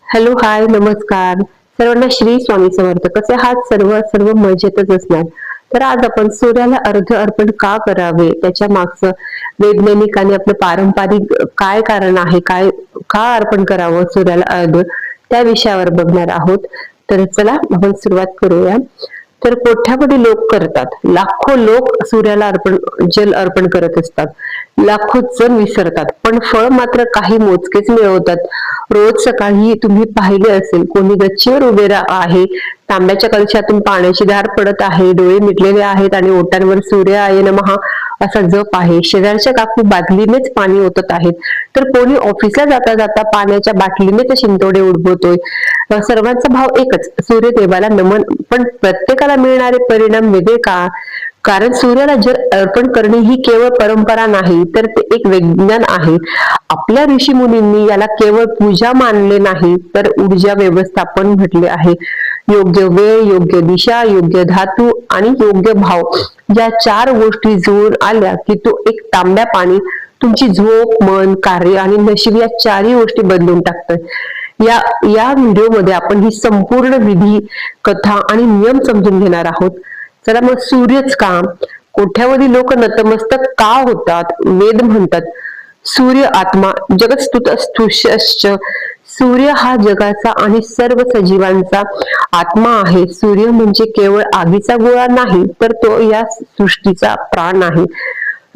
Hello, हाय, नमस्कार. सर्वांना श्री स्वामी समर्थ. कसे आहात? सर्व सर्व मजेतच असणार. तर आज आपण सूर्याला अर्घ्य अर्पण का करावे, त्याच्या मागचं वैज्ञानिक आणि आपलं पारंपरिक काय कारण आहे, काय का अर्पण करावं सूर्याला अर्घ्य, त्या विषयावर बघणार आहोत. तर चला आपण सुरुवात करूया. तर कोट्यावधी लोक करतात, लाखो लोक सूर्याला जल अर्पण करत असतात. लाखो जण विसरतात, पण फळ मात्र काही मोजकेच मिळवतात. रोज सकाळी तुम्ही पाहिले असेल, कोणी गच्चीवर उभे आहे, तांब्याच्या कलशातून पाण्याची धार पडत आहे, डोळे मिटलेले आहेत आणि ओठांवर सूर्य आहे नमः असा जप आहे. शेजारच्या काकू बादलीनेच पाणी ओतत आहेत, तर कोणी ऑफिसला जाता जाता पाण्याच्या बाटलीनेच शिंतोडे उडबवतोय. सर्वांचा भाव एकच, सूर्यदेवाला नमन. पण प्रत्येकाला मिळणारे परिणाम वेगळे का? कारण सूर्याला जल अर्पण करणे ही केवळ परंपरा नाही, तर ते एक विज्ञान आहे. आपल्या ऋषी मुनींनी याला केवळ पूजा मानले नाही, तर ऊर्जा व्यवस्थापन म्हटले आहे. योग्य वेळ, योग्य दिशा, योग्य धातू आणि योग्य भाव या 4 गोष्टी जुळून आल्या की तो एक तांब्या पाणी तुमची झोप, मन, कार्य आणि नशीब या 4ही गोष्टी बदलून टाकतं. या व्हिडिओमध्ये आपण ही संपूर्ण विधी, कथा आणि नियम समजून घेणार आहोत. चला मग, सूर्यच का? कोट्यावधी लोक नतमस्तक का होतात? वेद म्हणतात, सूर्य आत्मा जगत्स्तुतस्तुष्यश्च. सूर्य हा जगाचा आणि सर्व सजीवांचा आत्मा आहे. सूर्य म्हणजे केवळ आगीचा गोळा नाही, तर तो या सृष्टीचा प्राण आहे.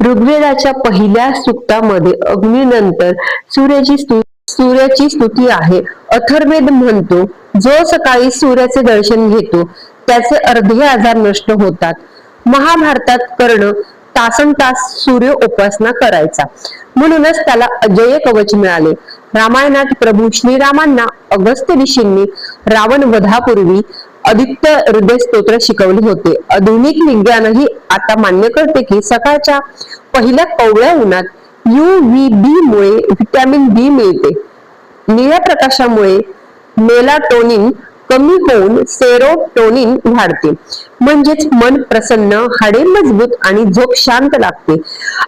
ऋग्वेदाच्या पहिल्या सूक्तामध्ये अग्नीनंतर सूर्याची स्तुती आहे. अथर्ववेद म्हणतो, जो सकाळी सूर्याचे दर्शन घेतो त्याचे अर्धे आजार नष्ट होतात. महाभारतात कर्ण तासनतास सूर्य उपासना करायचा, म्हणूनच त्याला अजय कवच मिळाले. रामायणात प्रभू श्रीरामांना अगस्त्य ऋषींनी रावण वधापूर्वी आदित्य हृदय स्तोत्र शिकवले होते. आधुनिक विज्ञानही आता मान्य करते की सकाळच्या पहिल्या कोवळ्या उन्हात UVB मुळे व्हिटॅमिन बी मिळते. निळ्या प्रकाशामुळे मेलाटोनिन कमी होऊन सेरोटोनिन वाढते, म्हणजेच मन प्रसन्न, हाडे मजबूत आणि झोप शांत लागते.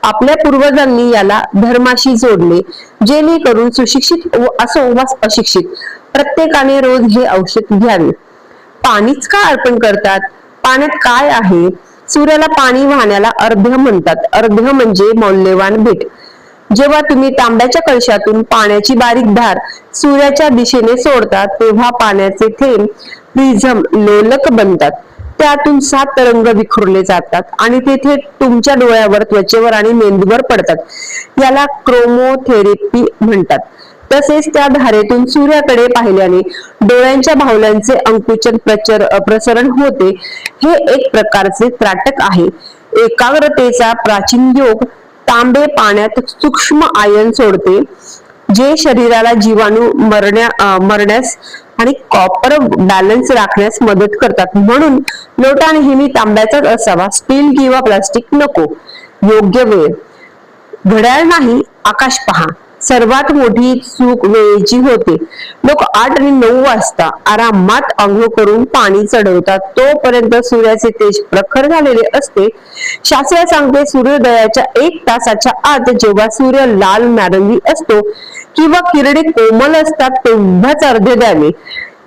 आपल्या पूर्वजांनी याला धर्माशी जोडले, जेणेकरून सुशिक्षित असो वा अशिक्षित प्रत्येकाने रोज हे औषध घ्यावे. पाणीच का अर्पण करतात? पाण्यात काय आहे? सूर्याला पाणी वाहण्याला अर्घ्य म्हणतात. अर्घ्य म्हणजे मौल्यवान भेट. जेव्हा तुम्ही तांब्याच्या कलशातून पाण्याची बारीक धार सूर्याच्या दिशेने सोडता, तेव्हा पाण्याचे थेंब प्रिझम लोलक बनतात. त्यातून 7 तरंग विखुरले जातात आणि ते थेट तुमच्या डोळ्यावर, त्वचेवर आणि मेंदूवर पडतात. याला क्रोमोथेरपी म्हणतात. तसेच त्या धारेतून सूर्याकडे पाहिल्याने डोळ्यांच्या भावल्यांचे अंकुचन प्रसरण होते. हे एक प्रकारचे त्राटक आहे. एकाग्रतेचा प्राचीन योग तांबे पाण्यात सूक्ष्म आयन सोडते, जे शरीराला जीवाणू मरण्यास आणि कॉपर बॅलन्स राखण्यास मदत करतात. म्हणून लोटा नेहमी तांब्याचाच असावा, स्टील किंवा प्लास्टिक नको. योग्य वेळ, घड्याळ नाही, आकाश पहा. सर्वात मोठी चूक वेळेची होते. लोक 8 आणि 9 वाजता आरामात अंघोळ करून पाणी चढवतात, तोपर्यंत सूर्याचे तेज प्रखर झालेले असते. शास्त्र सांगते, सूर्योदयाच्या 1 तासाच्या आत जेव्हा सूर्य लाल नारंगी असतो किंवा किरणे कोमल असतात, तेव्हाच अर्घ्य द्यावे.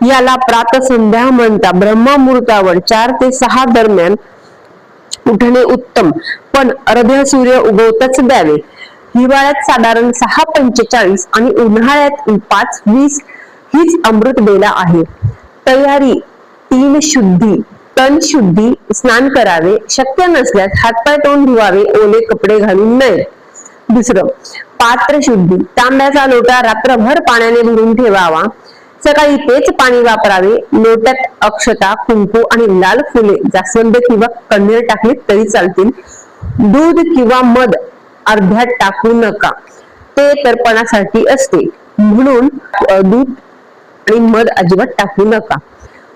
याला प्रातसंध्या म्हणतात. ब्रह्ममुहूर्तावर 4 ते 6 दरम्यान उठणे उत्तम, पण अर्घ्य सूर्य उगवताच द्यावे. हिवाळ्यात साधारण 6:45 आणि उन्हाळ्यात 5:20 हीच अमृत बेला आहे. तयारी: 3 शुद्धी, तन शुद्धी, स्नान करावे. शक्य नसल्यास हातपाय तोंड धुवावे, ओले कपडे घालून नये. दुसरं, पात्र शुद्धी: तांब्याचा लोटा रात्रभर पाण्याने भरून ठेवावा. सकाळी तेच पाणी वापरावे. लोट्यात अक्षता, कुंकू आणि लाल फुले, जास्वंद किंवा कण्हेर टाकले तरी चालतील. दूध किंवा मध अर्ध्यात टाकू नका, ते तर्पणासाठी असते, म्हणून दूध आणि मध अजिबात टाकू नका.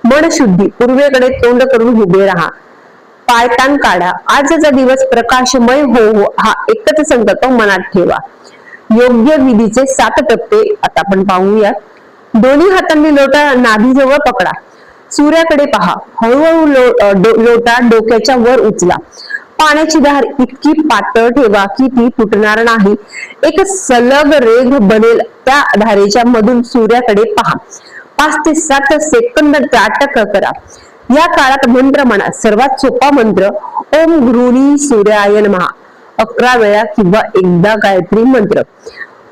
मन शुद्धी: पूर्वेकडे तोंड करून उभे राहा. पायतान काढा. आजचा दिवस प्रकाशमय हो हा एकच संकल्प मनात ठेवा. योग्य विधीचे 7 टप्पे आता आपण पाहूया. दोन्ही हातांनी लोटा नाभीजवळ पकडा. सूर्याकडे पहा. हळूहळू लोटा डोक्याच्या वर उचला. पाण्याची धार इतकी पातळ ठेवा की ती फुटणार नाही. एक सलग रेघ बनेल त्या धारेच्या मधून सूर्याकडे पहा. 5 ते 7 सेकंद अटक करा. या काळात मंत्र म्हणा. सर्वात सोपा मंत्र ओम गृणी सूर्याय नमः 11 वेळा किंवा एकदा गायत्री मंत्र.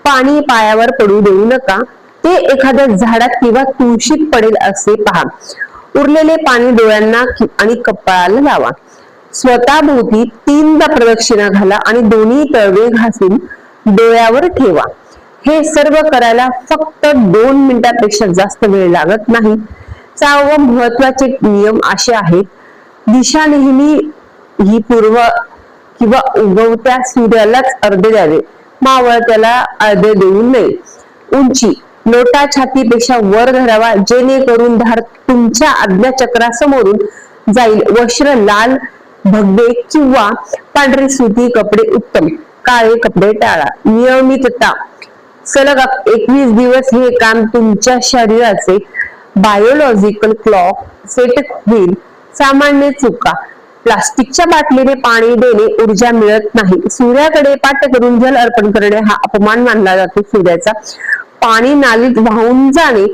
पाणी पायावर पडू देऊ नका. ते एखाद्या झाडात किंवा तुळशीत पडेल असे पहा. उरलेले पाणी डोळ्यांना आणि कपाळाला लावा. स्वतःभोवती 3दा प्रदक्षिणा घाला आणि दोन्ही तळवे घासून डोळ्यावर ठेवा. हे सर्व करायला फक्त 2 मिनिटांपेक्षा जास्त वेळ लागत नाही. 6वा महत्वाचे नियम असे आहेत. दिशा नेहमी ही पूर्व किंवा उगवत्या सूर्यालाच अर्धे द्यावे. मावळत्याला अर्धे देऊ नये. उंची लोटा छातीपेक्षा वर धरावा, जेणेकरून धार तुमच्या आज्ञाचक्रासमोरून जाईल. वस्त्र लाल, भगवे किंवा पांढरे सुती कपडे उत्तम. काळे कपडे टाळा. नियमितता सलग 21 दिवस हे काम तुमच्या शरीराचे बायोलॉजिकल क्लॉक सेट होईल. सामान्य चुका प्लास्टिकच्या बाटलीने पाणी देणे ऊर्जा मिळत नाही. सूर्याकडे पाठ करून जल अर्पण करणे हा अपमान मानला जातो. सूर्याचा पाणी नालीत वाहून जाणे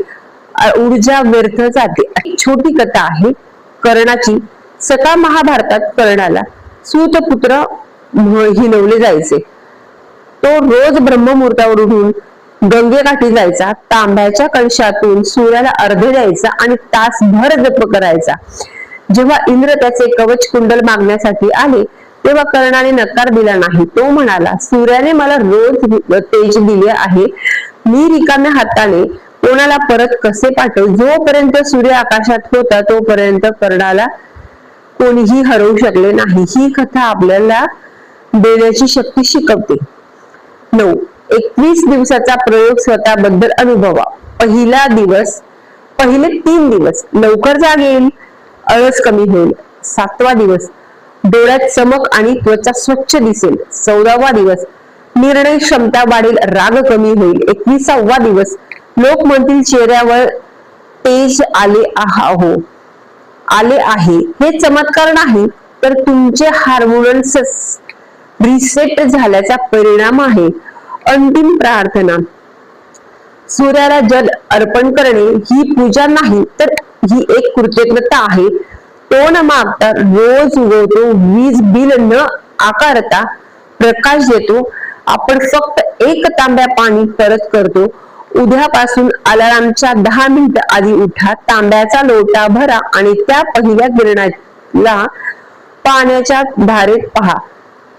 ऊर्जा व्यर्थ जाते. छोटी कथा आहे कर्णाची. सका महाभारतात कर्णाला सूतपुत्र हिनवले जायचे. तो रोज ब्रह्ममुहूर्तावर उठून गंगेकाठी जायचा. तांब्याच्या कलशातून सूर्याला अर्घ्य द्यायचा आणि तासभर जप करायचा. जेव्हा इंद्र त्याचे कवच कुंडल मागण्यासाठी आले तेव्हा कर्णाने नकार दिला नाही. तो म्हणाला, सूर्याने मला रोज तेज दिले आहे. मी रिकाम्या हाताने कोणाला परत कसे पाठवू. जोपर्यंत सूर्य आकाशात होता तोपर्यंत कर्णाला कोणीही हरवू शकले नाही. ही कथा आपल्याला देण्याची शक्ती शिकवते. 9. 21 दिवसाचा प्रयोग स्वतःबद्दल अनुभवा. पहिले 3 दिवस लवकर जाग येईल, आळस कमी होईल. 7वा दिवस डोळ्यात चमक आणि त्वचा स्वच्छ दिसेल. 14वा दिवस निर्णय क्षमता वाढेल, राग कमी होईल. 21वा दिवस लोक म्हणतील चेहऱ्यावर तेज आले आहे. हे चमत्कार नाही तर तुमचे हार्मोन्स रिसेट झाल्याचा परिणाम आहे. अंतिम प्रार्थना सूर्याला जल अर्पण करणे ही पूजा नाही तर ही एक कृतज्ञता आहे. तो न मागता रोज उगवतो, वीज बिल न आकारता प्रकाश देतो. आपण फक्त 1 तांब्या पाणी परत करतो. उद्यापासून अलार्मच्या 10 मिनिटं आधी उठा. तांब्याचा लोटा भरा आणि त्या पहिल्या किरणाला पाण्याच्या धारेत पहा.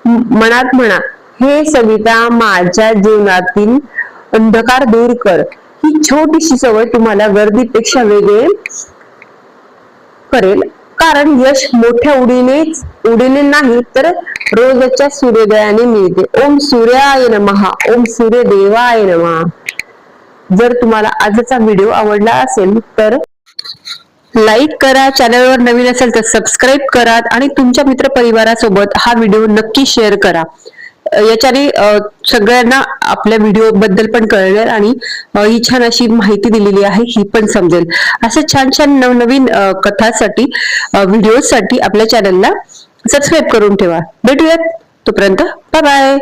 मनात म्हणा, हे सविता माझ्या जीवनातील अंधकार दूर कर. ही छोटीशी सवय तुम्हाला गर्दीपेक्षा वेगळे करेल. कारण यश मोठ्या उडीने नाही तर रोजच्या सूर्योदयाने मिळते. ओम सूर्याय नमः. ओम सूर्यदेवाय नमः. जर तुम्हाला आजचा व्हिडिओ आवडला असेल तर लाईक करा. चॅनलवर नवीन असेल तर सबस्क्राईब करा आणि तुमच्या मित्रपरिवारासोबत हा व्हिडिओ नक्की शेअर करा. याच्याने सगळ्यांना आपल्या व्हिडिओ बद्दल पण कळेल आणि ही छान अशी माहिती दिलेली आहे ही पण समजेल. असे छान छान नवनवीन कथासाठी व्हिडिओसाठी आपल्या चॅनलला सबस्क्राईब करून ठेवा. भेटूयात तोपर्यंत बाय बाय.